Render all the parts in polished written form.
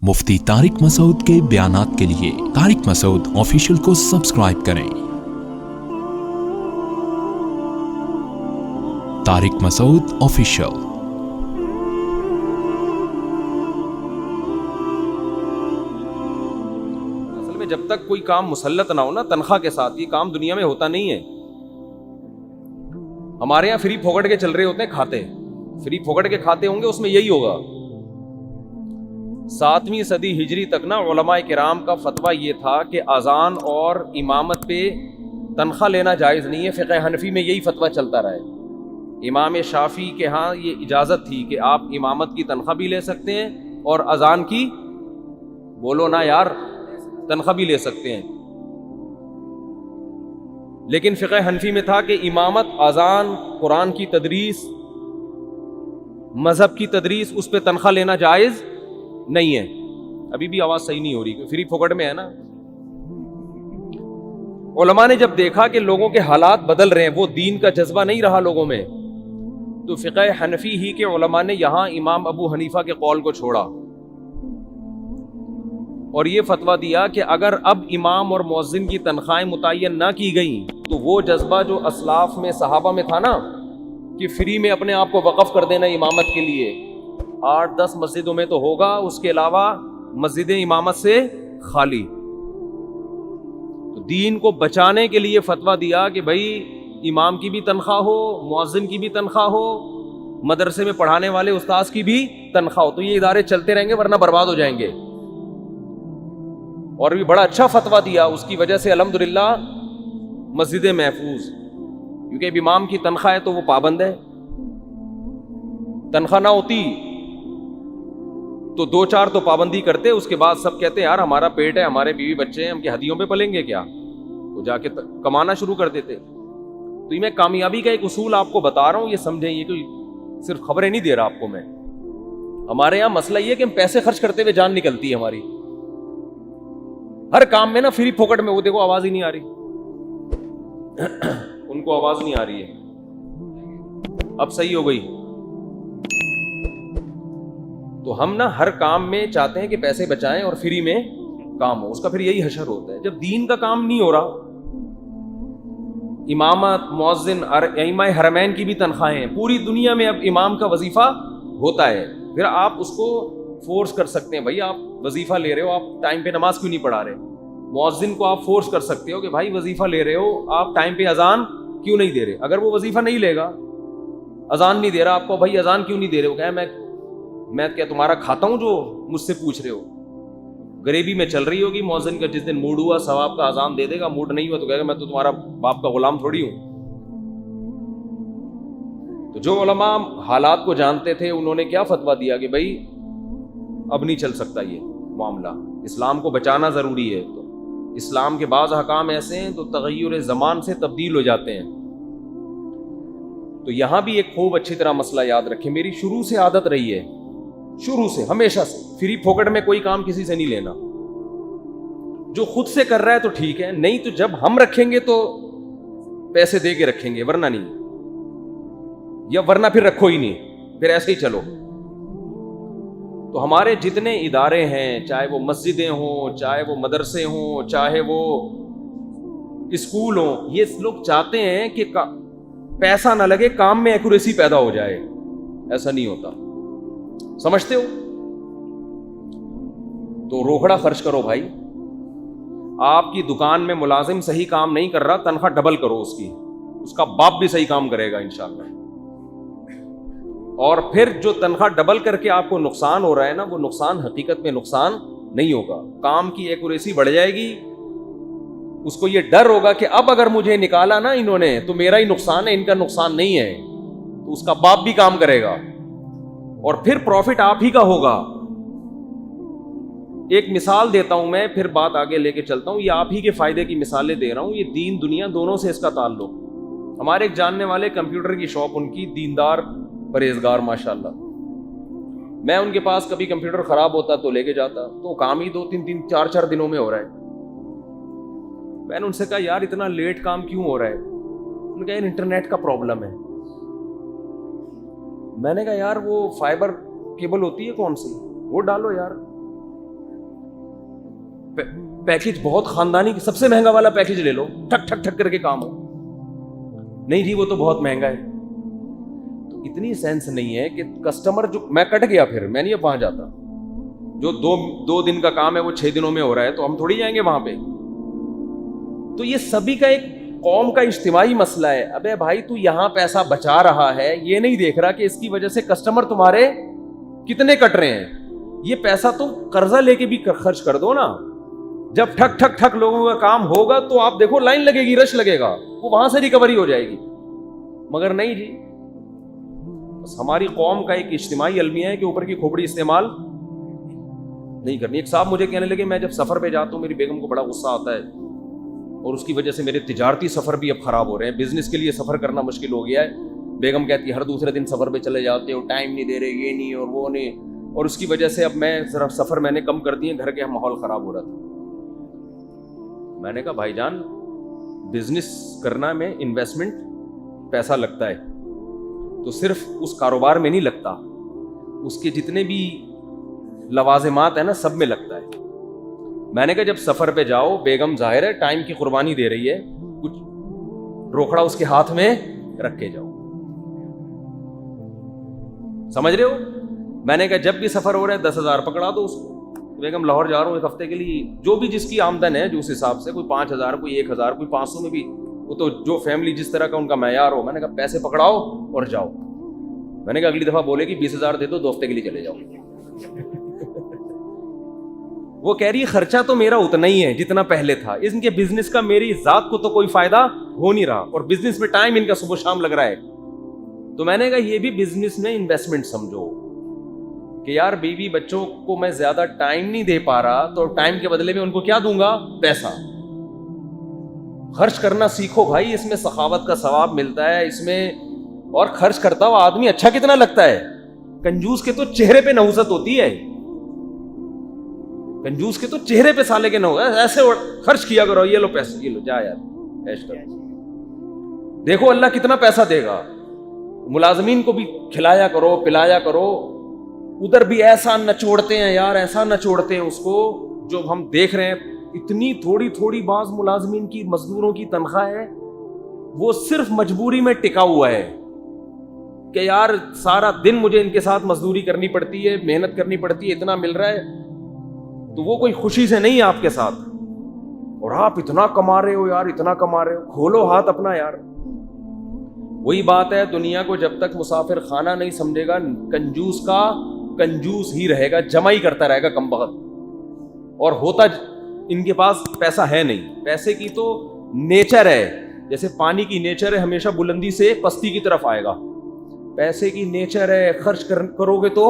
मुफ्ती तारिक मसूद के बयानात के लिए तारिक मसूद ऑफिशियल को सब्सक्राइब करें। तारिक मसूद ऑफिशियल। असल में जब तक कोई काम मुसल्लत ना हो ना तनख्वाह के साथ, ये काम दुनिया में होता नहीं है। हमारे यहाँ फ्री फोकट के चल रहे होते हैं खाते, फ्री फोकट के खाते होंगे, उसमें यही होगा। 7वीं सदी हिजरी तक ना उलमाए किराम का फतवा ये था कि अजान और इमामत पे तनख्वाह लेना जायज़ नहीं है। फ़िक़्ह हनफी में यही फतवा चलता रहा है। इमाम शाफ़ी के यहाँ ये इजाज़त थी कि आप इमामत की तनख्वाह भी ले सकते हैं और अजान की, बोलो ना यार, तनख्वाह भी ले सकते हैं। लेकिन फ़िक़्ह हनफी में था कि इमामत, अजान, कुरान की तदरीस, मज़हब की तदरीस, उस पर तनख्वाह लेना जायज़ नहीं है। अभी भी आवाज़ सही नहीं हो रही, फ्री फोकट में है ना। उलमा ने जब देखा कि लोगों के हालात बदल रहे हैं, वो दीन का जज्बा नहीं रहा लोगों में, तो फ़िक़्ह हनफी ही के उलमा ने यहाँ इमाम अबू हनीफा के कौल को छोड़ा और ये फतवा दिया कि अगर अब इमाम और मुअज्जिन की तनख्वाहें मुतय्यन ना की गई तो वो जज्बा जो असलाफ में, सहाबा में था ना, कि फ्री में अपने आप को वक़फ़ कर देना इमामत के लिए, 8-10 मस्जिदों में तो होगा, उसके अलावा मस्जिदें इमामत से खाली। तो दीन को बचाने के लिए फतवा दिया कि भाई इमाम की भी तनख्वाह हो, मुअज्जिन की भी तनख्वाह हो, मदरसे में पढ़ाने वाले उस्ताद की भी तनख्वाह हो, तो ये इदारे चलते रहेंगे वरना बर्बाद हो जाएंगे। और भी बड़ा अच्छा फतवा दिया, उसकी वजह से अल्हम्दुलिल्लाह मस्जिदें महफूज, क्योंकि इमाम की तनख्वाह है तो वो पाबंद है। तनख्वाह ना होती तो 2-4 तो पाबंदी करते, उसके बाद सब कहते यार हमारा पेट है, हमारे बीवी बच्चे हैं, हम क्या हदियों पे पलेंगे क्या, तो जाके कमाना शुरू कर देते। तो ये मैं कामयाबी का एक उसूल आपको बता रहा हूँ, ये समझें, ये कोई सिर्फ खबरें नहीं दे रहा आपको मैं। हमारे यहाँ मसला ये है कि हम पैसे खर्च करते हुए जान निकलती है हमारी, हर काम में ना फ्री फोकट में। वो देखो आवाज ही नहीं आ रही उनको आवाज नहीं आ रही है, अब सही हो गई। तो हम ना हर काम में चाहते हैं कि पैसे बचाएं और फ्री में काम हो, उसका फिर यही हशर होता है। जब दीन का काम नहीं हो रहा, इमामत, मुअज्जिन और इमाम हरमैन की भी तनख्वाहें हैं, पूरी दुनिया में अब इमाम का वजीफा होता है, फिर आप उसको फोर्स कर सकते हैं, भाई आप वजीफा ले रहे हो, आप टाइम पे नमाज क्यों नहीं पढ़ा रहे। मुअज्जिन को आप फोर्स कर सकते हो कि भाई वजीफा ले रहे हो, आप टाइम पे अजान क्यों नहीं दे रहे। अगर वो वजीफा नहीं लेगा, अजान नहीं दे रहा, आपको भाई अजान क्यों नहीं दे रहे हो, क्या मैं क्या तुम्हारा खाता हूं जो मुझसे पूछ रहे हो। गरीबी में चल रही होगी, मुअज्जिन का जिस दिन मूड हुआ सवाब का अजान दे देगा, मूड नहीं हुआ तो कहेगा मैं तो तुम्हारा बाप का गुलाम थोड़ी हूं। तो जो उलमा हालात को जानते थे, उन्होंने क्या फतवा दिया कि भाई अब नहीं चल सकता ये मामला, इस्लाम को बचाना ज़रूरी है। तो इस्लाम के बाज़ अहकाम ऐसे हैं तो तग़य्युर ज़मान से तब्दील हो जाते हैं। तो यहाँ भी एक खूब अच्छी तरह मसला याद रखें, मेरी शुरू से आदत रही है, शुरू से, हमेशा से, फ्री फोकट में कोई काम किसी से नहीं लेना। जो खुद से कर रहा है तो ठीक है, नहीं तो जब हम रखेंगे तो पैसे दे के रखेंगे, वरना नहीं, या वरना फिर रखो ही नहीं, फिर ऐसे ही चलो। तो हमारे जितने इदारे हैं, चाहे वो मस्जिदें हों, चाहे वो मदरसे हों, चाहे वो स्कूल हों, ये लोग चाहते हैं कि पैसा ना लगे, काम में एक्यूरेसी पैदा हो जाए। ऐसा नहीं होता, समझते हो। तो रोकड़ा खर्च करो भाई। आपकी दुकान में मुलाजिम सही काम नहीं कर रहा, तनख्वाह डबल करो उसकी, उसका बाप भी सही काम करेगा इंशाअल्लाह। और फिर जो तनख्वाह डबल करके आपको नुकसान हो रहा है ना, वो नुकसान हकीकत में नुकसान नहीं होगा, काम की एक्यूरेसी बढ़ जाएगी। उसको ये डर होगा कि अब अगर मुझे निकाला ना इन्होंने तो मेरा ही नुकसान है, इनका नुकसान नहीं है, तो उसका बाप भी काम करेगा और फिर प्रॉफिट आप ही का होगा। एक मिसाल देता हूं मैं, फिर बात आगे लेके चलता हूं। ये आप ही के फायदे की मिसालें दे रहा हूं, ये दीन दुनिया दोनों से इसका ताल्लुक। हमारे एक जानने वाले कंप्यूटर की शॉप, उनकी, दीनदार परहेजगार माशाल्लाह। मैं उनके पास कभी कंप्यूटर खराब होता तो लेके जाता, तो काम ही 2-3 4-4 दिनों में हो रहा है। मैंने उनसे कहा यार इतना लेट काम क्यों हो रहा है। उन्होंने कहा इंटरनेट का प्रॉब्लम है। मैंने कहा यार वो फाइबर केबल होती है कौन सी, वो डालो यार। पैकेज बहुत खानदानी, सबसे महंगा वाला पैकेज ले लो, ठक ठक ठक करके काम हो। नहीं जी वो तो बहुत महंगा है। तो इतनी सेंस नहीं है कि कस्टमर जो, मैं कट गया, फिर मैं नहीं अब वहां जाता। जो दो दिन का काम है वो 6 दिनों में हो रहा है, तो हम थोड़ी जाएंगे वहां पे। तो ये सभी का एक कौम का इज्तिमाई मसला है। अबे भाई तू यहां पैसा बचा रहा है, ये नहीं देख रहा कि इसकी वजह से कस्टमर तुम्हारे कितने कट रहे हैं। ये पैसा तुम कर्जा लेके भी खर्च कर दो ना। जब ठक ठक ठक लोगों का काम होगा तो आप देखो लाइन लगेगी, रश लगेगा, वो वहां से रिकवरी हो जाएगी। मगर नहीं जी, बस हमारी कौम का एक इज्तिमाई अलमिया है कि ऊपर की खोपड़ी इस्तेमाल नहीं करनी। एक साहब मुझे कहने लगे, मैं जब सफर पे जाता हूँ मेरी बेगम को बड़ा गुस्सा आता है और उसकी वजह से मेरे तिजारती सफर भी अब खराब हो रहे हैं, बिजनेस के लिए सफर करना मुश्किल हो गया है। बेगम कहती है हर दूसरे दिन सफर पे चले जाते हो, टाइम नहीं दे रहे, ये नहीं और वो नहीं, और उसकी वजह से अब मैं जरा सफर मैंने कम कर दिए, घर के माहौल खराब हो रहा था। मैंने कहा भाईजान बिजनेस करना में इन्वेस्टमेंट पैसा लगता है, तो सिर्फ उस कारोबार में नहीं लगता, उसके जितने भी लवाजिमात है ना सब में लगता है। मैंने कहा जब सफर पे जाओ, बेगम जाहिर है टाइम की कुर्बानी दे रही है, कुछ रोकड़ा उसके हाथ में रख के जाओ, समझ रहे हो। मैंने कहा जब भी सफर हो रहा है 10,000 पकड़ा दो उसको। बेगम लाहौर जा रहा हूँ 1 हफ्ते के लिए, जो भी जिसकी आमदन है जो उस हिसाब से, कोई 5,000 कोई 1,000 कोई 500 में भी, वो तो जो फैमिली जिस तरह का उनका मैयार हो। मैंने कहा पैसे पकड़ाओ और जाओ। मैंने कहा अगली दफा बोलेगी 20,000 दे दो, 2 हफ्ते के लिए चले जाओ। वो कह रही है खर्चा तो मेरा उतना ही है जितना पहले था, इनके बिजनेस का मेरी जात को तो कोई फायदा हो नहीं रहा, और बिजनेस में टाइम इनका सुबह शाम लग रहा है। तो मैंने कहा ये भी बिजनेस में इन्वेस्टमेंट समझो कि यार बीवी बच्चों को मैं ज्यादा टाइम नहीं दे पा रहा, तो टाइम के बदले में उनको क्या दूंगा, पैसा। खर्च करना सीखो भाई, इसमें सखावत का सवाब मिलता है इसमें। और खर्च करता हुआ आदमी अच्छा कितना लगता है। कंजूस के तो चेहरे पे नहुसत होती है, कंजूस के तो चेहरे पे साले के न हो, ऐसे खर्च किया करो, ये लो पैसे, ये लो जा यार ऐश कर। देखो अल्लाह कितना पैसा देगा। मुलाजमीन को भी खिलाया करो, पिलाया करो। उधर भी ऐसा नचोड़ते हैं यार, ऐसा नचोड़ते हैं उसको, जो हम देख रहे हैं। इतनी थोड़ी थोड़ी बाज मुलाजमीन की, मजदूरों की तनख्वाह है, वो सिर्फ मजबूरी में टिका हुआ है कि यार सारा दिन मुझे इनके साथ मजदूरी करनी पड़ती है, मेहनत करनी पड़ती है, इतना मिल रहा है। तो वो कोई खुशी से नहीं है आपके साथ, और आप इतना कमा रहे हो यार, इतना कमा रहे हो, खोलो हाथ अपना यार। वही बात है, दुनिया को जब तक मुसाफिर खाना नहीं समझेगा, कंजूस का कंजूस ही रहेगा, जमा ही करता रहेगा कमबख्त। और होता इनके पास पैसा है नहीं। पैसे की तो नेचर है, जैसे पानी की नेचर है हमेशा बुलंदी से पस्ती की तरफ आएगा, पैसे की नेचर है खर्च करोगे तो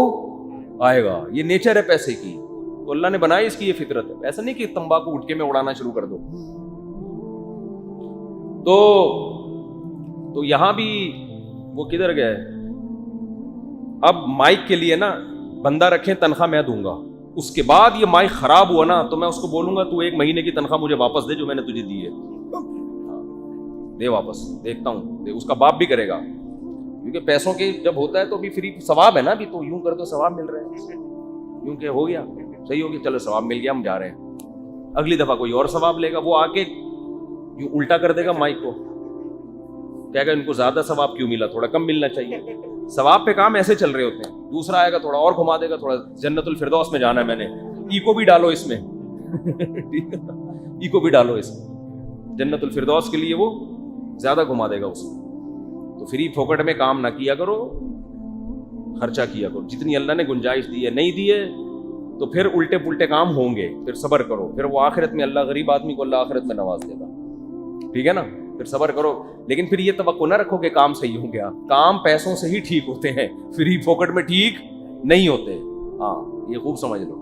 आएगा, ये नेचर है पैसे की। तो अल्लाह ने बनाई इसकी ये फितरत है। ऐसा नहीं कि तंबाकू गुटके में उड़ाना शुरू कर दो। तो यहां भी वो किधर गए, अब माइक के लिए ना बंदा रखें, तनख्वाह मैं दूंगा, उसके बाद ये माइक खराब हुआ ना तो मैं उसको बोलूंगा तू 1 महीने की तनख्वाह मुझे वापस दे जो मैंने तुझे दी है, दे वापस, देखता हूं। उसका बाप भी करेगा, क्योंकि पैसों के जब होता है तो भी फ्री सवाब है ना, अभी तो यूं कर दो सवाब मिल रहे हैं, यूं के हो गया सही हो गया, चलो सवाब मिल गया, हम जा रहे हैं। अगली दफा कोई और सवाब लेगा, वो आके यूं उल्टा कर देगा माइक को, कहेगा इनको ज्यादा सवाब क्यों मिला, थोड़ा कम मिलना चाहिए। सवाब पे काम ऐसे चल रहे होते हैं। दूसरा आएगा थोड़ा और घुमा देगा, थोड़ा जन्नतुल फिरदौस में जाना है मैंने, इको भी डालो इसमें इको भी डालो इसमें, जन्नतुल फिरदौस के लिए वो ज्यादा घुमा देगा उसको। तो फ्री फोकट में काम ना किया करो, खर्चा किया करो, जितनी अल्लाह ने गुंजाइश दी है। नहीं दी है तो फिर उल्टे पुल्टे काम होंगे, फिर सब्र करो, फिर वो आखिरत में अल्लाह, गरीब आदमी को अल्लाह आखिरत में नवाज देगा, ठीक है ना। फिर सब्र करो, लेकिन फिर ये तवक्को ना रखो कि काम सही हो गया। काम पैसों से ही ठीक होते हैं, फ्री फोकट में ठीक नहीं होते। हाँ ये खूब समझ लो।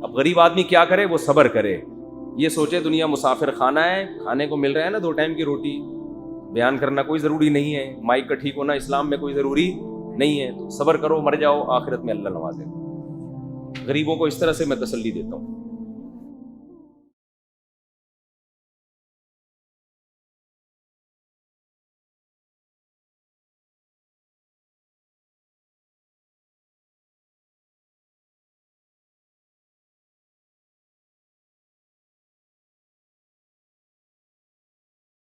अब गरीब आदमी क्या करे, वो सब्र करे, ये सोचे दुनिया मुसाफिर खाना है, खाने को मिल रहा है ना 2 टाइम की रोटी, बयान करना कोई ज़रूरी नहीं है, माइक का ठीक होना इस्लाम में कोई ज़रूरी नहीं है। तो सब्र करो, मर जाओ, आखिरत में अल्लाह नवाजेगा। गरीबों को इस तरह से मैं तसल्ली देता हूँ।